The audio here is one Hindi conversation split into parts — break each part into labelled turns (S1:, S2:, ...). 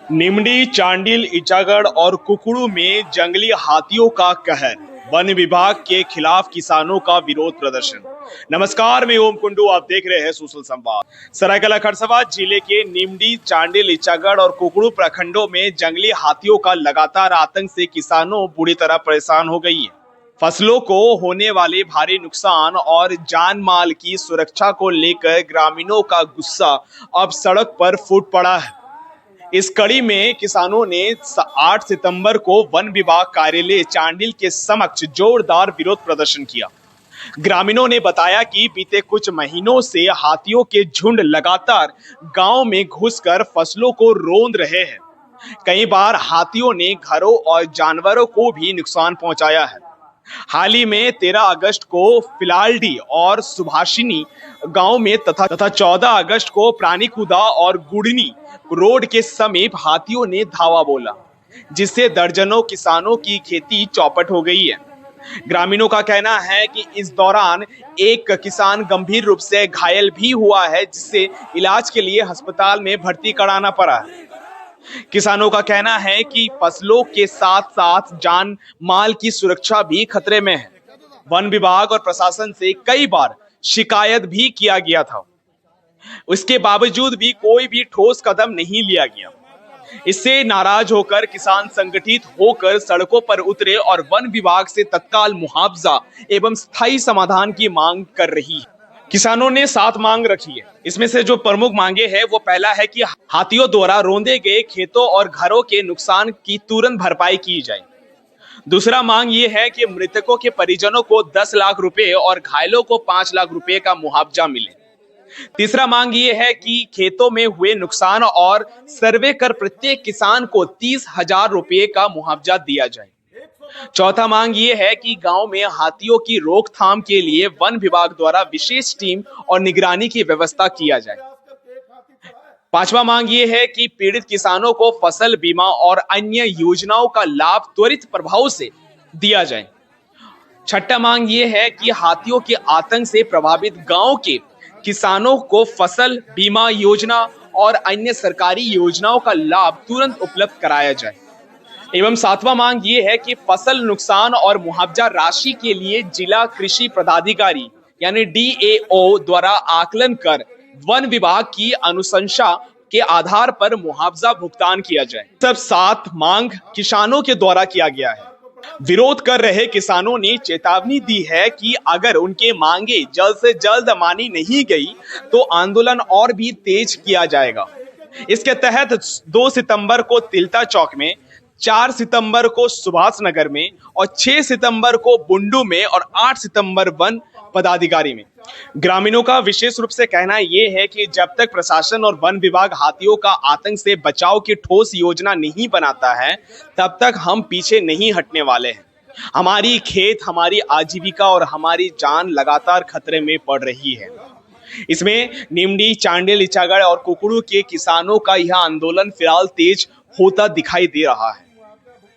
S1: निमडी, चांडिल, ईचागढ़ और कुकड़ू में जंगली हाथियों का कहर। वन विभाग के खिलाफ किसानों का विरोध प्रदर्शन। नमस्कार, मैं ओम कुंडू, आप देख रहे हैं सोशल संवाद। सरायकेला खरसावां जिले के निमडी, चांडिल, ईचागढ़ और कुकड़ू प्रखंडों में जंगली हाथियों का लगातार आतंक से किसानों बुरी तरह परेशान हो गई है। फसलों को होने वाले भारी नुकसान और जान माल की सुरक्षा को लेकर ग्रामीणों का गुस्सा अब सड़क पर फूट पड़ा है। इस कड़ी में किसानों ने 8 सितंबर को वन विभाग कार्यालय चांडिल के समक्ष जोरदार विरोध प्रदर्शन किया। ग्रामीणों ने बताया कि बीते कुछ महीनों से हाथियों के झुंड लगातार गांव में घुसकर फसलों को रौंद रहे हैं। कई बार हाथियों ने घरों और जानवरों को भी नुकसान पहुंचाया है। हाल ही में 13 अगस्त को फिलाल्डी और सुभाषिनी गांव में तथा 14 अगस्त को प्राणीकुदा और गुड़नी रोड के समीप हाथियों ने धावा बोला, जिससे दर्जनों किसानों की खेती चौपट हो गई है। ग्रामीणों का कहना है कि इस दौरान एक किसान गंभीर रूप से घायल भी हुआ है, जिससे इलाज के लिए अस्पताल में भर्ती कराना पड़ा है। किसानों का कहना है कि फसलों के साथ साथ जान माल की सुरक्षा भी खतरे में है। वन विभाग और प्रशासन से कई बार शिकायत भी किया गया था, उसके बावजूद भी कोई भी ठोस कदम नहीं लिया गया। इससे नाराज होकर किसान संगठित होकर सड़कों पर उतरे और वन विभाग से तत्काल मुआवजा एवं स्थायी समाधान की मांग कर रही है। किसानों ने 7 मांग रखी है। इसमें से जो प्रमुख मांगे हैं वो पहला है कि हाथियों द्वारा रौंदे गए खेतों और घरों के नुकसान की तुरंत भरपाई की जाए। दूसरा मांग ये है कि मृतकों के परिजनों को 10 लाख रुपए और घायलों को 5 लाख रुपए का मुआवजा मिले। तीसरा मांग ये है कि खेतों में हुए नुकसान और सर्वे कर प्रत्येक किसान को 30,000 रुपए का मुआवजा दिया जाए। चौथा मांग ये है कि गांव में हाथियों की रोकथाम के लिए वन विभाग द्वारा विशेष टीम और निगरानी की व्यवस्था किया जाए। पांचवा मांग ये है कि पीड़ित किसानों को फसल बीमा और अन्य योजनाओं का लाभ त्वरित प्रभाव से दिया जाए। छठा मांग ये है कि हाथियों के आतंक से प्रभावित गांव के किसानों को फसल बीमा योजना और अन्य सरकारी योजनाओं का लाभ तुरंत उपलब्ध कराया जाए। एवं सातवां मांग ये है कि फसल नुकसान और मुआवजा राशि के लिए जिला कृषि पदाधिकारी यानी DAO द्वारा आकलन कर वन विभाग की अनुशंसा के आधार पर मुआवजा भुगतान किया जाए। सब 7 मांग किसानों के द्वारा किया गया है। विरोध कर रहे किसानों ने चेतावनी दी है कि अगर उनके मांगे जल्द से जल्द मानी नहीं गई तो आंदोलन और भी तेज किया जाएगा। इसके तहत 2 सितंबर को तिलता चौक में, 4 सितंबर को सुभाष नगर में और 6 सितंबर को बुंडू में और 8 सितंबर वन पदाधिकारी में। ग्रामीणों का विशेष रूप से कहना यह है कि जब तक प्रशासन और वन विभाग हाथियों का आतंक से बचाव की ठोस योजना नहीं बनाता है, तब तक हम पीछे नहीं हटने वाले हैं। हमारी खेत, हमारी आजीविका और हमारी जान लगातार खतरे में पड़ रही है। इसमें निमडी, चांडिल, ईचागढ़ और कुकड़ू के किसानों का यह आंदोलन फिलहाल तेज होता दिखाई दे रहा है।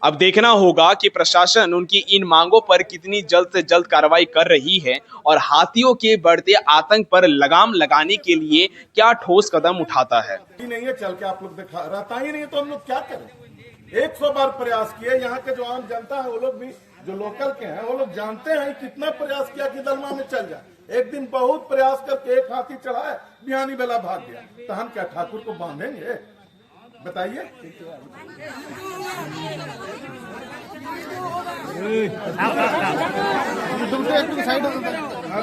S1: अब देखना होगा कि प्रशासन उनकी इन मांगों पर कितनी जल्द से जल्द कार्रवाई कर रही है और हाथियों के बढ़ते आतंक पर लगाम लगाने के लिए क्या ठोस कदम उठाता है।
S2: नहीं है, चल के आप लोग दिखा रहता ही नहीं है तो हम लोग क्या करें। 100 बार प्रयास किए, यहाँ के जो आम जनता है वो लोग भी जो लोकल के हैं वो लोग जानते हैं कितना प्रयास किया कि दलमा में चल जाए। एक दिन बहुत प्रयास करके एक हाथी चढ़ाए, बिहानी बेला भाग गया, तो हम क्या ठाकुर को बांधेंगे? बताइए।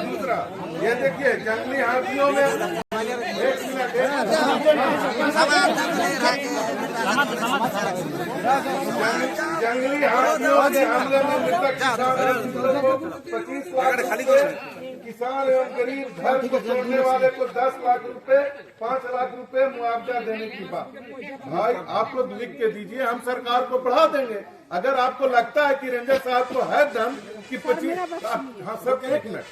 S2: दूसरा ये देखिए, जंगली हाथियों में एक मिनट जंगली हाथियों के हमले में मृतक 25 लाख किसान एवं गरीब घर को छोड़ने वाले को 10 लाख रुपए, 5 लाख रुपए मुआवजा देने की बात। भाई आप लोग लिख के दीजिए, हम सरकार को बढ़ा देंगे। अगर आपको लगता है कि रेंजर साहब को है दम कि 25, हाँ सब एक मिनट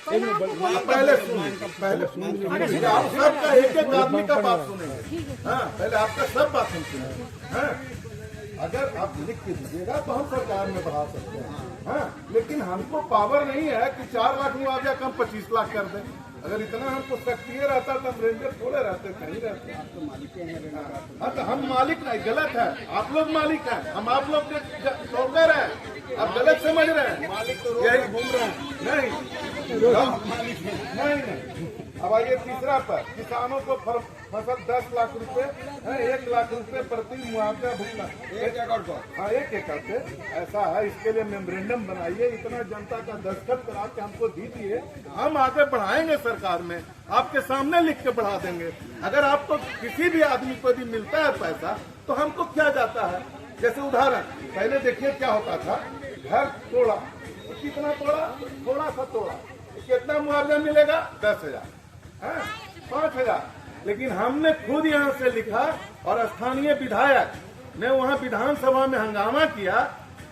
S2: पहले सुनिए, आप सबका एक आदमी का बात सुनेंगे। हाँ पहले आपका सब बात हम सुनेंगे। अगर आप लिख के दीजिएगा तो हम सरकार में बढ़ा सकते हैं। हाँ लेकिन हमको पावर नहीं है कि 4 लाख मुआवजा कम 25 लाख कर दें। अगर इतना हमको सक्रिय रहता तो हम रेंजर थोड़े रहते, कहीं रहते। आप तो मालिक हैं। हाँ तो हम मालिक नहीं, गलत है। आप लोग मालिक हैं, हम आप लोग के नौकर हैं। आप गलत समझ रहे हैं। मालिक तो यही घूम रहे हैं। नहीं। अब आइए तीसरा पर, किसानों को फसल 10 लाख रुपए, 1 लाख रुपए प्रति मुआवजा भुगतान 1 एकड़ को। हाँ 1 एकड़ पे ऐसा है। इसके लिए मेमोरेंडम बनाइए, इतना जनता का दस्तखत करा के हमको दीजिए, हम आगे बढ़ाएंगे सरकार में, आपके सामने लिख के बढ़ा देंगे। अगर आपको किसी भी आदमी को भी मिलता है पैसा तो हमको क्या जाता है। जैसे उदाहरण पहले देखिए क्या होता था, घर तोड़ा, कितना तोड़ा, थोड़ा सा तोड़ा, कितना मुआवजा मिलेगा 10,000, 5,000। लेकिन हमने खुद यहाँ से लिखा और स्थानीय विधायक ने वहाँ विधानसभा में हंगामा किया,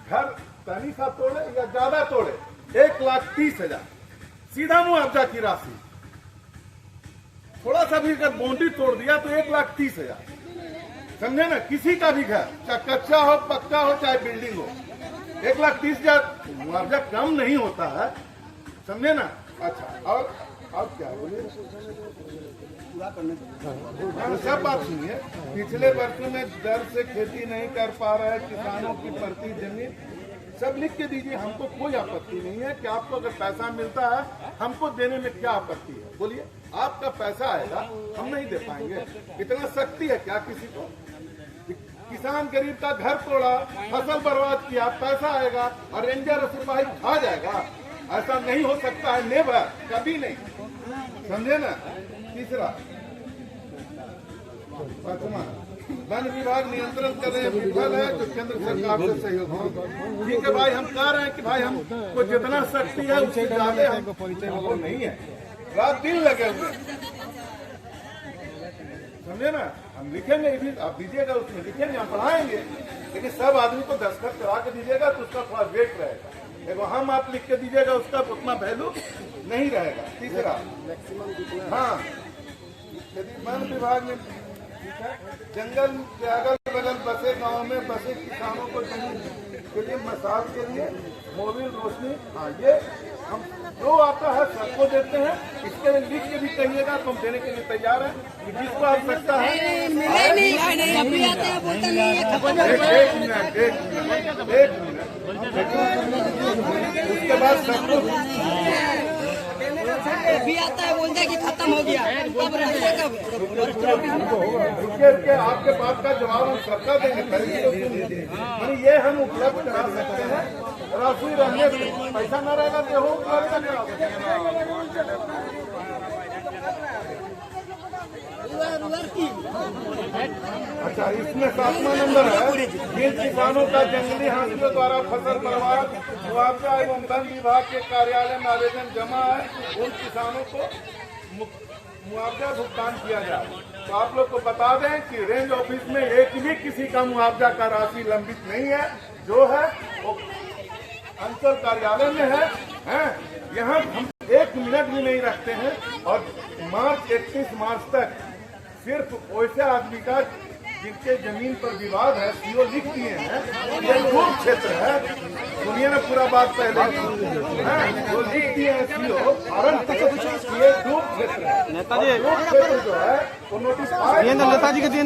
S2: घर तनी सा तोड़े या ज्यादा तोड़े 1,30,000 सीधा मुआवजा की राशि। थोड़ा सा भी अगर बाउंड्री तोड़ दिया तो 1,30,000, समझे ना। किसी का भी घर चाहे कच्चा हो, पक्का हो, चाहे बिल्डिंग हो, 1,30,000 मुआवजा कम नहीं होता है, समझे ना। अच्छा और क्या बोलिए, सब बात सुनिए। पिछले वर्षों में दर से खेती नहीं कर पा रहे किसानों की प्रति जमीन, सब लिख के दीजिए, हमको कोई आपत्ति नहीं है कि आपको अगर पैसा मिलता है हमको देने में क्या आपत्ति है, बोलिए। आपका पैसा आएगा, हम नहीं दे पाएंगे, इतना शक्ति है क्या किसी को। किसान गरीब का घर तोड़ा, फसल बर्बाद किया, पैसा आएगा और रेंजर सिपाही खा जाएगा, ऐसा नहीं हो सकता है, नेवर, कभी नहीं, समझे ना। तीसरा, पांचवा, वन विभाग नियंत्रण करने विफल है तो केंद्र सरकार से सहयोग होगा। ठीक है भाई, हम कह रहे हैं कि भाई हमको जितना शक्ति है उससे ज्यादा हमको नहीं है, रात दिन लगे हुए, समझे ना। हम लिखेंगे, आप दीजिएगा, उसमें लिखेंगे, हम पढ़ाएंगे, लेकिन सब आदमी को दस्तखत करा के दीजिएगा तो उसका थोड़ा वेट रहेगा। देखो हम आप लिख के दीजिएगा, उसका उतना वैल्यू नहीं रहेगा। तीसरा, हाँ, यदि वन विभाग में जंगल के अगल बगल बसे गांव में बसे किसानों को जमीन के लिए मसाज के लिए मोबिल रोशनी, हाँ ये हम जो आता है सबको देते हैं। इसके लिए लिख के भी कहिएगा तो हम देने के लिए तैयार हैं, जिसको आवश्यकता है। एक मिनट, उसके बाद सबको
S3: भी आता है, बोलते हैं कि खत्म हो गया, कब रहेगा कब।
S2: रुके आपके बात का जवाब हम सबका देंगे, यानी ये हम उपलब्ध करा सकते हैं। राशि रहने से पैसा न रहेगा तो वो उपलब्ध करा सकते हैं। अच्छा, इसमें 7वां नंबर है, जिन किसानों का जंगली हाथियों द्वारा फसल बर्बाद मुआवजा एवं वन विभाग के कार्यालय में आवेदन जमा है, उन किसानों को मुआवजा भुगतान किया जाए। तो आप लोग को बता दें कि रेंज ऑफिस में एक भी किसी का मुआवजा का राशि लंबित नहीं है, जो है वो अंचल कार्यालय में है। यहाँ हम 1 मिनट भी नहीं रखते हैं और मार्च 31 मार्च तक सिर्फ वैसे आदमी का जिनके जमीन पर विवाद है, सीओ लिख दिए हैं, ये दूर क्षेत्र है, सुनिए ना पूरा बात पहले, वो लिख दिए हैं सीओ, ये दूर क्षेत्र है। नेताजी दूर क्षेत्र जो है वो नोटिस नेताजी के दिए